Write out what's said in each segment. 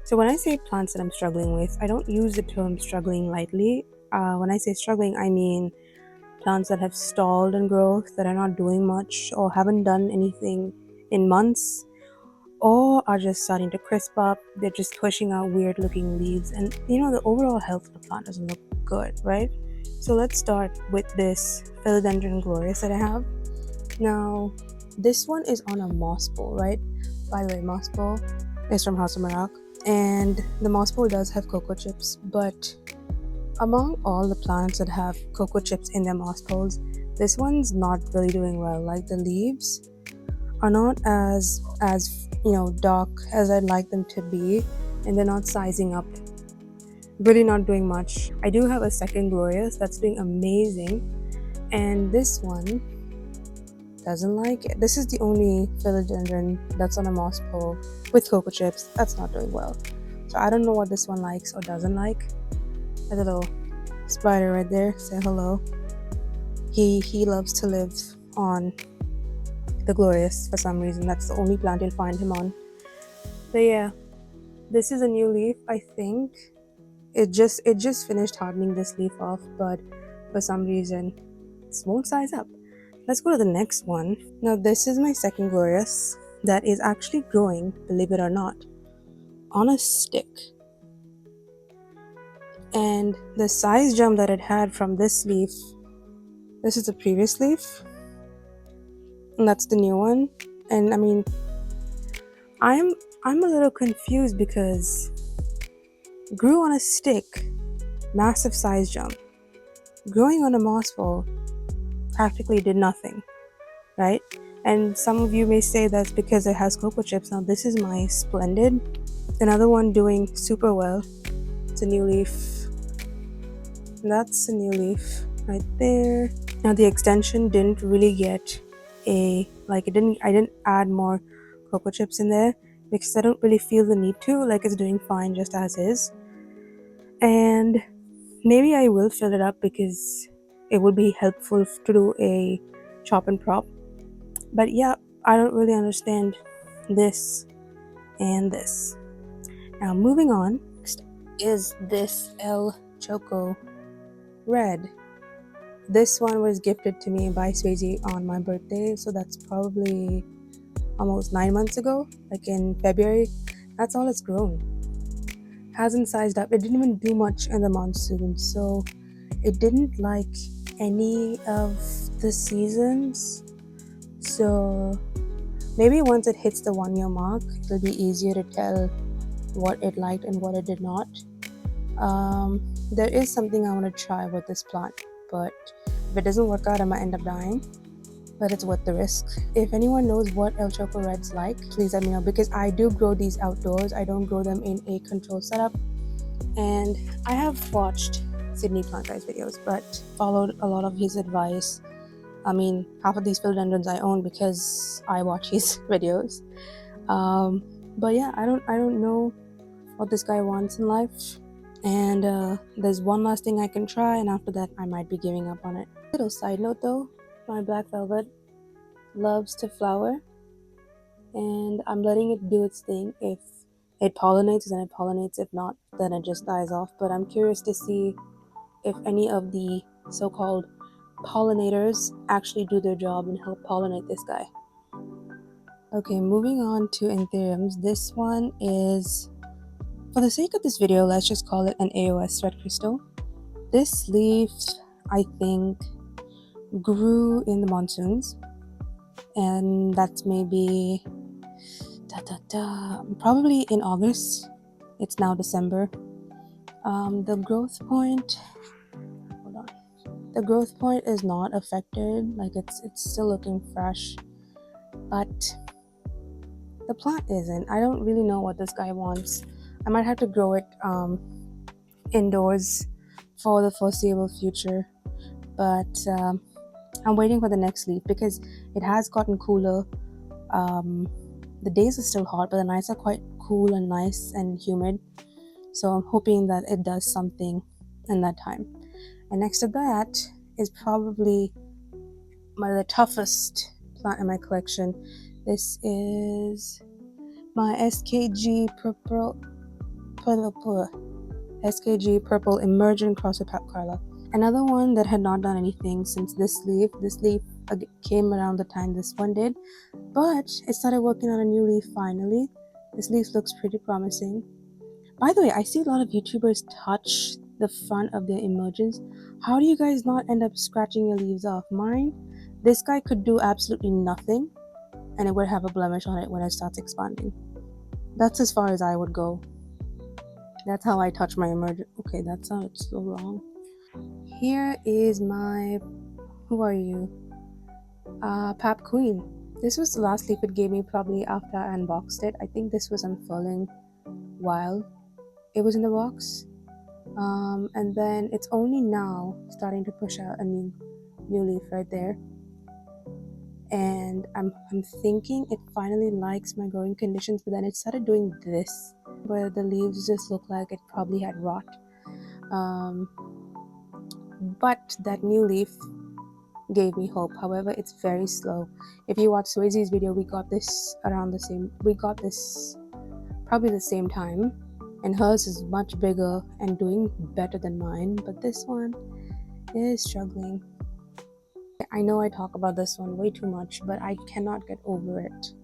So when I say plants that I'm struggling with, I don't use the term struggling lightly. When I say struggling, I mean plants that have stalled in growth, that are not doing much, or haven't done anything in months, or are just starting to crisp up. They're just pushing out weird looking leaves, and the overall health of the plant doesn't look good, right? So let's start with this Philodendron glorious that I have. Now, this one is on a moss bowl, right? By the way, moss bowl is from House of Marak, and the moss bowl does have cocoa chips, but among all the plants that have cocoa chips in their moss bowls, this one's not really doing well. Like, the leaves are not as dark as I'd like them to be, and they're not sizing up. Really not doing much. I do have a second glorious that's doing amazing, and this one doesn't like it. This is the only philodendron that's on a moss pole with cocoa chips that's not doing well. So I don't know what this one likes or doesn't like. A little spider right there, say hello. He loves to live on the glorious for some reason. That's the only plant you'll find him on. But yeah, this is a new leaf. I think it just finished hardening this leaf off, but for some reason this won't size up. Let's go to the next one. Now this is my second glorious that is actually growing, believe it or not, on a stick. And the size jump that it had from this leaf, this is the previous leaf, and that's the new one. And I mean, I'm a little confused because grew on a stick, massive size jump. Growing on a moss bowl practically did nothing, right? And some of you may say that's because it has cocoa chips. Now this is my Splendid, another one doing super well. It's a new leaf. That's a new leaf right there. Now the extension didn't really get I didn't add more cocoa chips in there because I don't really feel the need to. Like, it's doing fine just as is. And maybe I will fill it up because it would be helpful to do a chop and prop. But yeah, I don't really understand this and this. Now moving on, next is this Choco Red. This one was gifted to me by Swazy on my birthday, so that's probably almost 9 months ago, like in February. That's all it's grown. Hasn't sized up. It didn't even do much in the monsoon, so it didn't like any of the seasons. So maybe once it hits the 1 year mark, it'll be easier to tell what it liked and what it did not. There is something I want to try with this plant, but if it doesn't work out, I might end up dying. But it's worth the risk. If anyone knows what El Choco Red's like, please let me know, because I do grow these outdoors. I don't grow them in a controlled setup. And I have watched Sydney Plant Guy's videos, but followed a lot of his advice. I mean, half of these philodendrons I own because I watch his videos. But yeah, I don't know what this guy wants in life. And there's one last thing I can try, and after that I might be giving up on it. Little side note though, my black velvet loves to flower, and I'm letting it do its thing. If it pollinates, then it pollinates. If not, then it just dies off. But I'm curious to see if any of the so-called pollinators actually do their job and help pollinate this guy. Okay, moving on to Anthuriums. This one is, for the sake of this video, let's just call it an AOS red crystal. This leaf, I think, grew in the monsoons, and that's maybe probably in August. It's now December. The growth point, hold on. The growth point is not affected. Like, it's still looking fresh, but the plant isn't. I don't really know what this guy wants. I might have to grow it indoors for the foreseeable future, but I'm waiting for the next leaf because it has gotten cooler. The days are still hot, but the nights are quite cool and nice and humid, so I'm hoping that it does something in that time. And next to that is probably the toughest plant in my collection. This is my SKG purple SKG Purple Emergent Cross with Pap Carla. Another one that had not done anything since this leaf. This leaf came around the time this one did, but it started working on a new leaf finally. This leaf looks pretty promising. By the way, I see a lot of YouTubers touch the front of their emergents. How do you guys not end up scratching your leaves off? Mine, this guy could do absolutely nothing and it would have a blemish on it when it starts expanding. That's as far as I would go. That's how I touch my emergent. Okay, that sounded so wrong. Here is my, who are you? Pap Queen. This was the last leaf it gave me probably after I unboxed it. I think this was unfurling while it was in the box. And then it's only now starting to push out a new leaf right there. And I'm thinking it finally likes my growing conditions, but then it started doing this, where the leaves just look like it probably had rot. But that new leaf gave me hope. However, it's very slow. If you watch Swazy's video, we got this probably the same time, and hers is much bigger and doing better than mine, but this one is struggling. I know I talk about this one way too much, but I cannot get over it.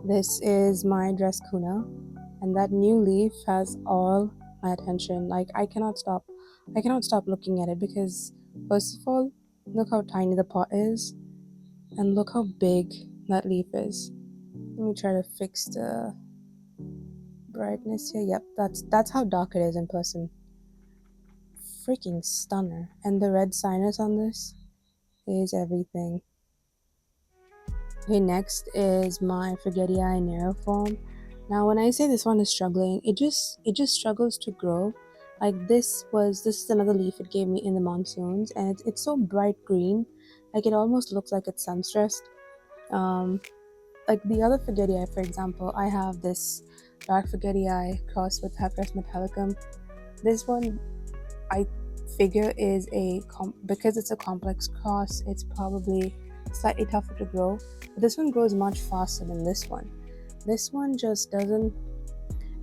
This is my dress kuna, and that new leaf has all my attention. Like, I cannot stop looking at it because, first of all, look how tiny the pot is, and look how big that leaf is. Let me try to fix the brightness here. Yep, that's how dark it is in person. Freaking stunner. And the red sinus on this is everything. Okay, next is my Forgetii Nero form. Now, when I say this one is struggling, it just struggles to grow. Like, this is another leaf it gave me in the monsoons, and it's so bright green, like it almost looks like it's sun stressed. Like the other Forgetii, for example, I have this dark Forgetii crossed with Papyrus metallicum. This one, I figure, is because it's a complex cross, it's probably slightly tougher to grow. But this one grows much faster than this one. This one just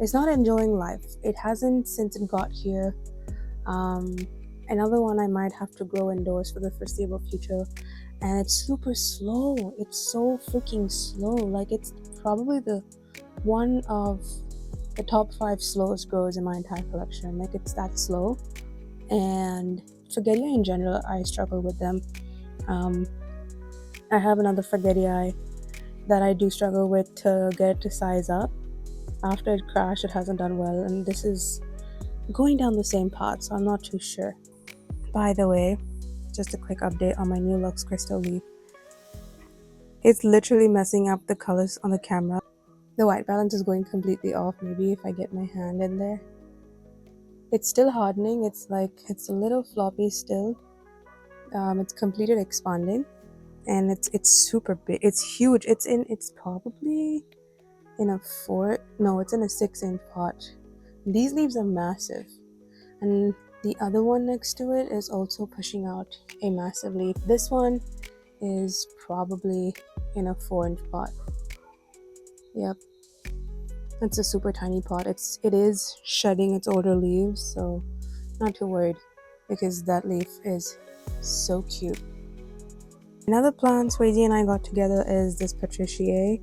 it's not enjoying life. It hasn't since it got here. Another one I might have to grow indoors for the foreseeable future, and it's super slow. It's so freaking slow. Like, it's probably one of the top 5 slowest growers in my entire collection. Like, it's that slow. And Forgetii in general, I struggle with them. I have another Forgetii that I do struggle with to get it to size up. After it crashed, it hasn't done well, and this is going down the same path, so I'm not too sure. By the way, just a quick update on my new Lux Crystal leaf. It's literally messing up the colors on the camera. The white balance is going completely off, maybe if I get my hand in there. It's still hardening, it's a little floppy still. It's completed expanding, and it's super big. It's huge. It's probably in a 6-inch pot. These leaves are massive, and the other one next to it is also pushing out a massive leaf. This one is probably in a 4-inch pot. Yep, it's a super tiny pot. It is shedding its older leaves, so not too worried, because that leaf is so cute. Another plant Swazy and I got together is this Patricia.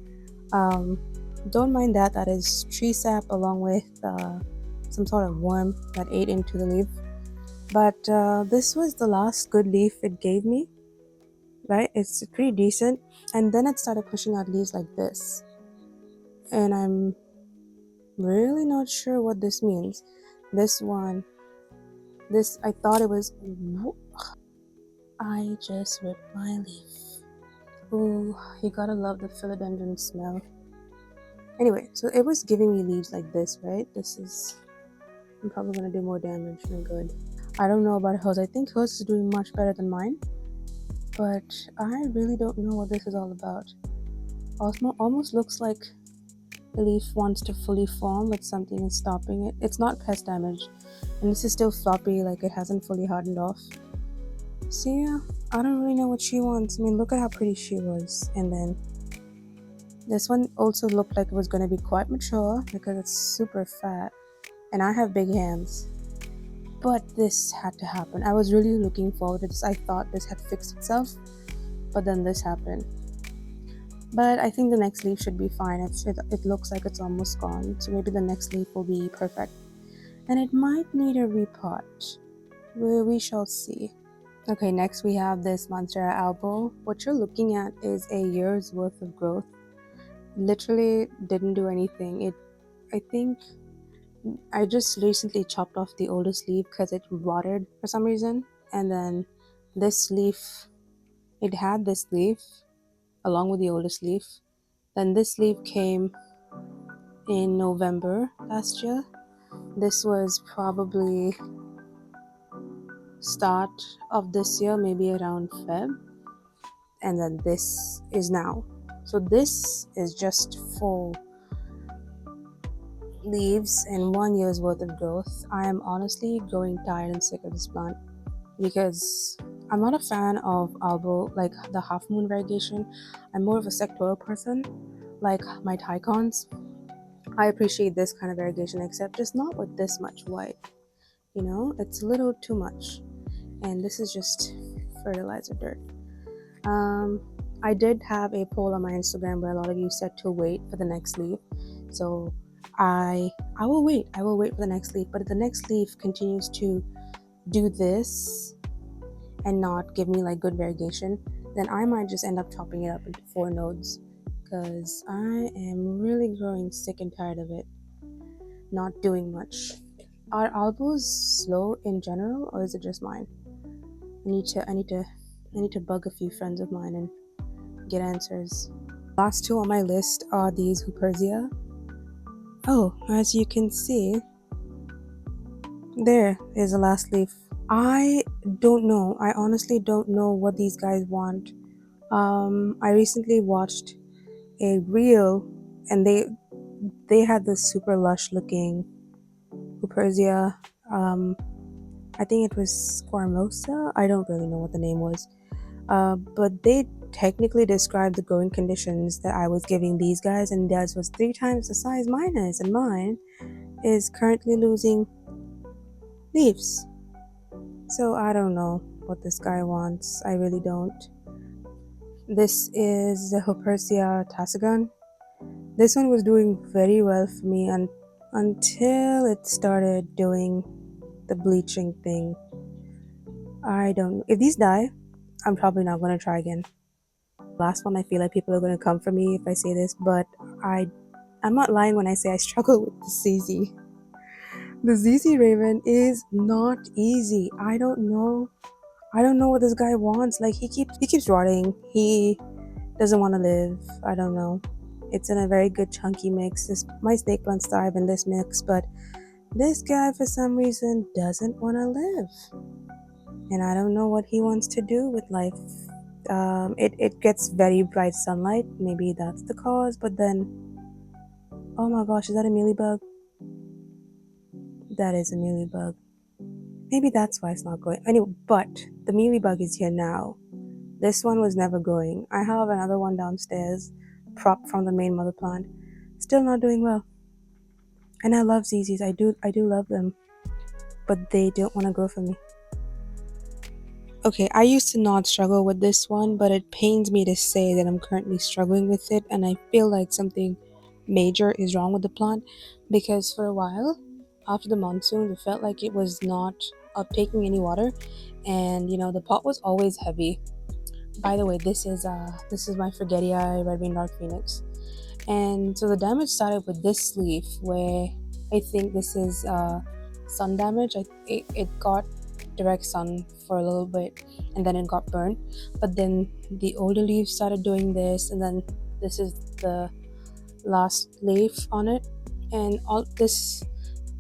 Don't mind that is tree sap along with some sort of worm that ate into the leaf. But this was the last good leaf it gave me, right? It's pretty decent. And then it started pushing out leaves like this. And I'm really not sure what this means. I thought it was... I just ripped my leaf. Ooh, you gotta love the Philodendron smell. Anyway, so it was giving me leaves like this, right? I'm probably gonna do more damage than good. I don't know about hers. I think hers is doing much better than mine, but I really don't know what this is all about. Almost looks like the leaf wants to fully form, but something is stopping it. It's not pest damage, and this is still floppy, like it hasn't fully hardened off. So yeah, I don't really know what she wants. I mean, look at how pretty she was, and then This one also looked like it was going to be quite mature because it's super fat and I have big hands. But this had to happen. I was really looking forward to this. I thought this had fixed itself, but then this happened. But I think the next leaf should be fine. It looks like it's almost gone, so maybe the next leaf will be perfect. And it might need a repot. We shall see. Okay, next we have this Monstera albo. What you're looking at is a year's worth of growth. Literally didn't do anything. I think I just recently chopped off the oldest leaf because it rotted for some reason. And then this leaf, it had this leaf along with the oldest leaf. Then this leaf came in November last year. This was probably start of this year, maybe around Feb. And then this is now. So this is just full leaves and 1 year's worth of growth. I am honestly growing tired and sick of this plant because I'm not a fan of albo, like the half moon variegation. I'm more of a sectoral person, like my Ticons. I appreciate this kind of variegation, except just not with this much white. You know, it's a little too much. And this is just fertilizer dirt. I did have a poll on my Instagram where a lot of you said to wait for the next leaf. So I will wait. I will wait for the next leaf. But if the next leaf continues to do this and not give me like good variegation, then I might just end up chopping it up into 4 nodes because I am really growing sick and tired of it not doing much. Are albos slow in general, or is it just mine? I need to bug a few friends of mine and get answers. Last two on my list are these Hupersia. Oh, as you can see, there is the last leaf. I don't know. I honestly don't know what these guys want. I recently watched a reel, and they had this super lush looking Hupersia. I think it was Squarmosa. I don't really know what the name was. But they technically described the growing conditions that I was giving these guys, and theirs was 3 times the size mine is, and mine is currently losing leaves. So I don't know what this guy wants. I really don't. This is the Hupersia Tasagon. This one was doing very well for me until it started doing the bleaching thing. I don't. If these die, I'm probably not going to try again. Last one, I feel like people are going to come for me if I say this, but I'm not lying when I say I struggle with the ZZ. The ZZ Raven is not easy. I don't know what this guy wants. Like he keeps rotting. He doesn't want to live. I don't know. It's in a very good chunky mix. My snake plants thrive in this mix, but this guy for some reason doesn't want to live. And I don't know what he wants to do with life. It gets very bright sunlight. Maybe that's the cause, but then, oh my gosh, is that a mealybug? That is a mealybug. Maybe that's why it's not growing. Anyway, but the mealybug is here now. This one was never growing. I have another one downstairs, prop from the main mother plant. Still not doing well. And I love ZZs. I do love them, but they don't want to grow for me. Okay, I used to not struggle with this one, but it pains me to say that I'm currently struggling with it, and I feel like something major is wrong with the plant because for a while after the monsoon, it felt like it was not uptaking any water, and the pot was always heavy. By the way, this is my Forgetii Red Winged Dark Phoenix, and so the damage started with this leaf where I think this is sun damage. It got direct sun for a little bit and then it got burned, but then the older leaves started doing this, and then this is the last leaf on it, and all this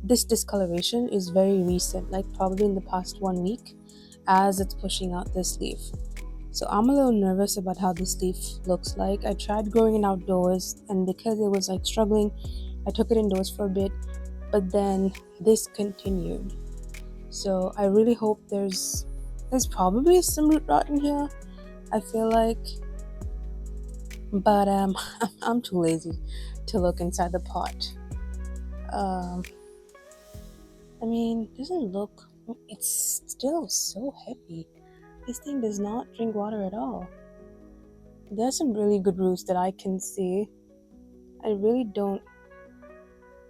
discoloration is very recent, like probably in the past 1 week as it's pushing out this leaf. So I'm a little nervous about how this leaf looks like. I tried growing it outdoors, and because it was like struggling, I took it indoors for a bit, but then this continued. So I really hope there's probably some root rot in here. I feel like but I'm too lazy to look inside the pot. Um, I mean, doesn't look. It's still so heavy. This thing does not drink water at all. There's some really good roots that I can see. I really don't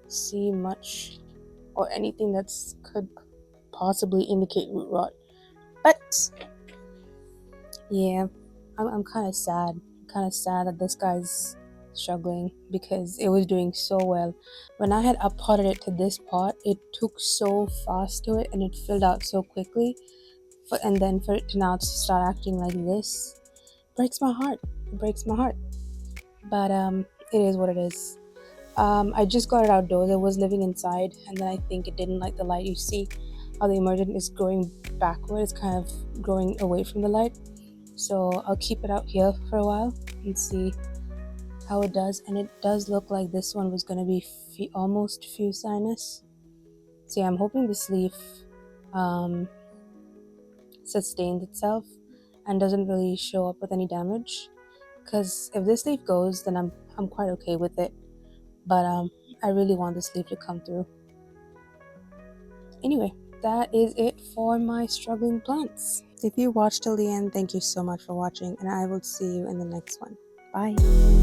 see much or anything that's could possibly indicate root rot. But yeah, I'm kind of sad. Kind of sad that this guy's struggling because it was doing so well. When I had uppotted it to this pot, it took so fast to it and it filled out so quickly. And then for it to now start acting like this breaks my heart. It breaks my heart. But it is what it is. I just got it outdoors. It was living inside, and then I think it didn't like the light. You see how the emergent is growing backwards, kind of growing away from the light. So I'll keep it out here for a while and see how it does. And it does look like this one was going to be almost fusinous. So yeah, I'm hoping this leaf sustains itself and doesn't really show up with any damage. Because if this leaf goes, then I'm quite okay with it. But I really want this leaf to come through. Anyway, that is it for my struggling plants. If you watched till the end, thank you so much for watching, and I will see you in the next one. Bye.